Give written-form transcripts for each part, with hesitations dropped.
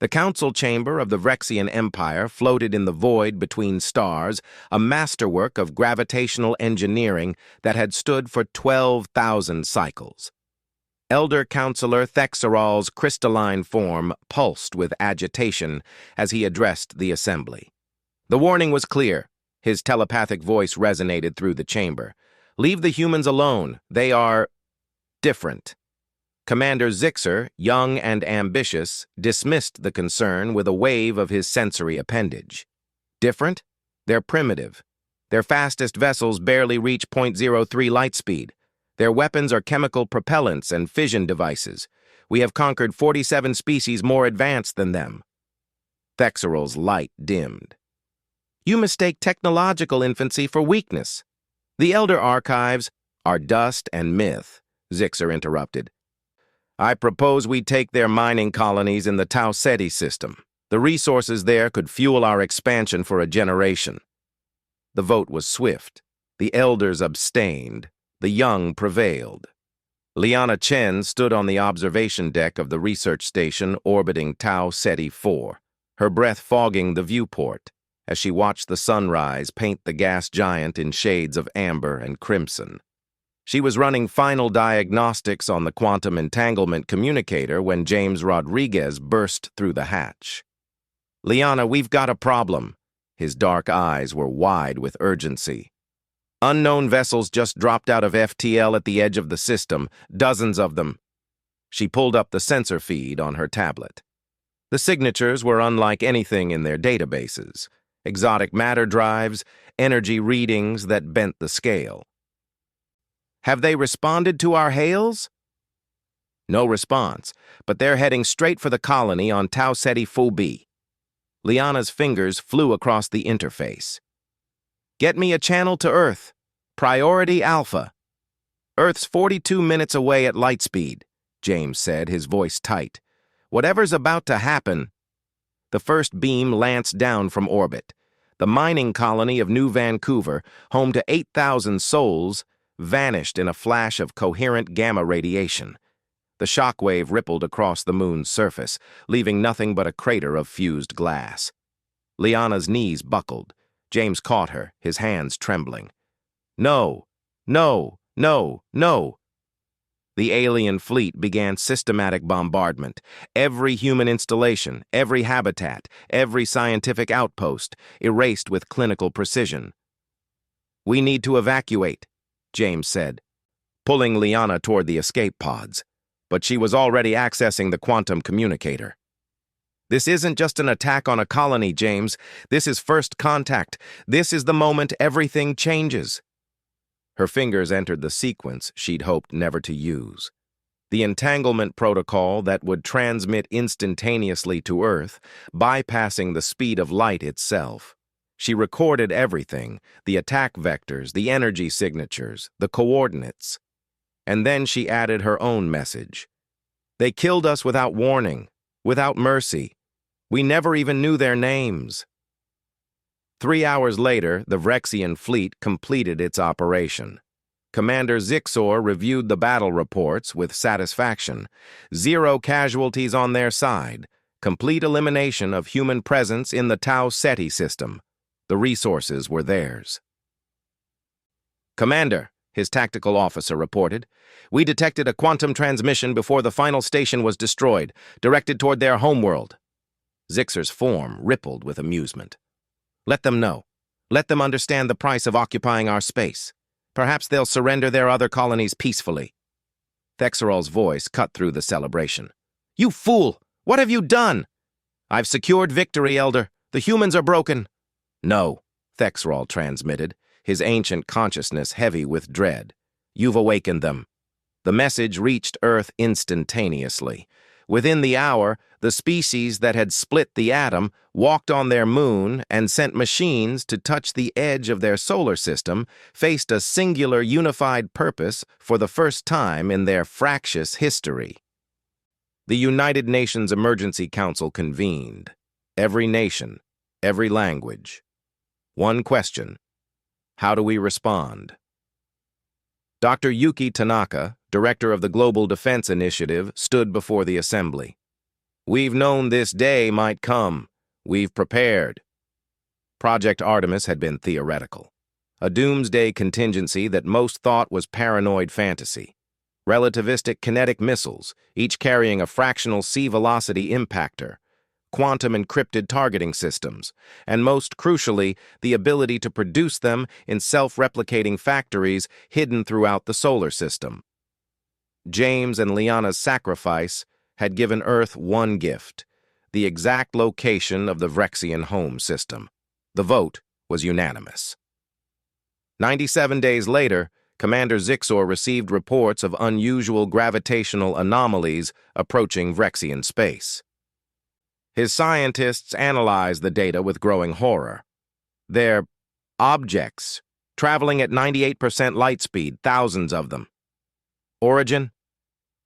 The council chamber of the Vrexian Empire floated in the void between stars, a masterwork of gravitational engineering that had stood for 12,000 cycles. Elder Counselor Thexerol's crystalline form pulsed with agitation as he addressed the assembly. The warning was clear. His telepathic voice resonated through the chamber. "Leave the humans alone. They are different." Commander Zixer, young and ambitious, dismissed the concern with a wave of his sensory appendage. Different? They're primitive. Their fastest vessels barely reach .03 light speed. Their weapons are chemical propellants and fission devices. We have conquered 47 species more advanced than them. Thexerol's light dimmed. You mistake technological infancy for weakness. The Elder Archives are dust and myth, Zixer interrupted. I propose we take their mining colonies in the Tau Ceti system. The resources there could fuel our expansion for a generation. The vote was swift. The elders abstained. The young prevailed. Liana Chen stood on the observation deck of the research station orbiting Tau Ceti 4, her breath fogging the viewport as she watched the sunrise paint the gas giant in shades of amber and crimson. She was running final diagnostics on the quantum entanglement communicator when James Rodriguez burst through the hatch. Liana, we've got a problem. His dark eyes were wide with urgency. Unknown vessels just dropped out of FTL at the edge of the system, dozens of them. She pulled up the sensor feed on her tablet. The signatures were unlike anything in their databases. Exotic matter drives, energy readings that bent the scale. Have they responded to our hails? No response, but they're heading straight for the colony on Tau Ceti 4B. Liana's fingers flew across the interface. Get me a channel to Earth. Priority Alpha. Earth's 42 minutes away at light speed, James said, his voice tight. Whatever's about to happen. The first beam lanced down from orbit. The mining colony of New Vancouver, home to 8,000 souls, vanished in a flash of coherent gamma radiation. The shockwave rippled across the moon's surface, leaving nothing but a crater of fused glass. Liana's knees buckled. James caught her, his hands trembling. No, no, no, no. The alien fleet began systematic bombardment. Every human installation, every habitat, every scientific outpost, erased with clinical precision. We need to evacuate, James said, pulling Liana toward the escape pods, but she was already accessing the quantum communicator. This isn't just an attack on a colony, James. This is first contact. This is the moment everything changes. Her fingers entered the sequence she'd hoped never to use. The entanglement protocol that would transmit instantaneously to Earth, bypassing the speed of light itself. She recorded everything, the attack vectors, the energy signatures, the coordinates. And then she added her own message. They killed us without warning, without mercy. We never even knew their names. 3 hours later, the Vrexian fleet completed its operation. Commander Zixor reviewed the battle reports with satisfaction. 0 casualties on their side. Complete elimination of human presence in the Tau Ceti system. The resources were theirs. Commander, his tactical officer reported, we detected a quantum transmission before the final station was destroyed, directed toward their homeworld. Zixer's form rippled with amusement. Let them know. Let them understand the price of occupying our space. Perhaps they'll surrender their other colonies peacefully. Thexerol's voice cut through the celebration. You fool! What have you done? I've secured victory, Elder. The humans are broken. No, Thexerol transmitted, his ancient consciousness heavy with dread. You've awakened them. The message reached Earth instantaneously. Within the hour, the species that had split the atom walked on their moon and sent machines to touch the edge of their solar system, faced a singular unified purpose for the first time in their fractious history. The United Nations Emergency Council convened. Every nation, every language. One question: how do we respond? Dr. Yuki Tanaka, director of the Global Defense Initiative, stood before the assembly. We've known this day might come. We've prepared. Project Artemis had been theoretical, a doomsday contingency that most thought was paranoid fantasy. Relativistic kinetic missiles, each carrying a fractional c-velocity impactor, quantum-encrypted targeting systems, and most crucially, the ability to produce them in self-replicating factories hidden throughout the solar system. James and Liana's sacrifice had given Earth one gift, the exact location of the Vrexian home system. The vote was unanimous. 97 days later, Commander Zixor received reports of unusual gravitational anomalies approaching Vrexian space. His scientists analyzed the data with growing horror. They're objects, traveling at 98% light speed, thousands of them. Origin?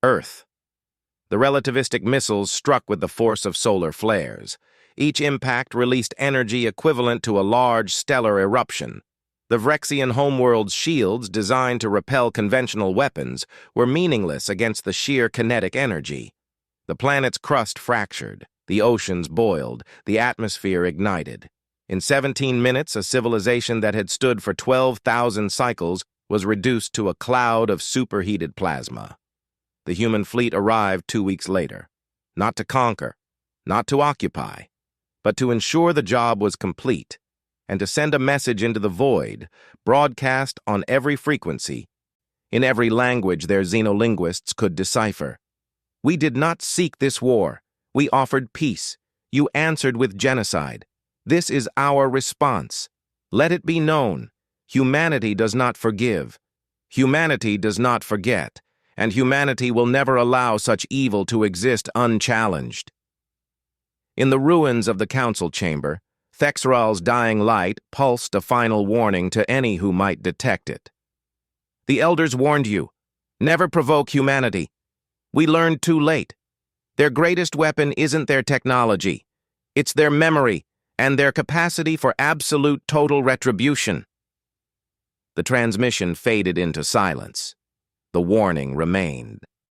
Earth. The relativistic missiles struck with the force of solar flares. Each impact released energy equivalent to a large stellar eruption. The Vrexian homeworld's shields, designed to repel conventional weapons, were meaningless against the sheer kinetic energy. The planet's crust fractured, the oceans boiled, the atmosphere ignited. In 17 minutes, a civilization that had stood for 12,000 cycles was reduced to a cloud of superheated plasma. The human fleet arrived 2 weeks later, not to conquer, not to occupy, but to ensure the job was complete, and to send a message into the void, broadcast on every frequency, in every language their xenolinguists could decipher. We did not seek this war. We offered peace. You answered with genocide. This is our response. Let it be known. Humanity does not forgive. Humanity does not forget. And humanity will never allow such evil to exist unchallenged. In the ruins of the council chamber, Thexral's dying light pulsed a final warning to any who might detect it. The elders warned you. Never provoke humanity. We learned too late. Their greatest weapon isn't their technology. It's their memory and their capacity for absolute total retribution. The transmission faded into silence. The warning remained.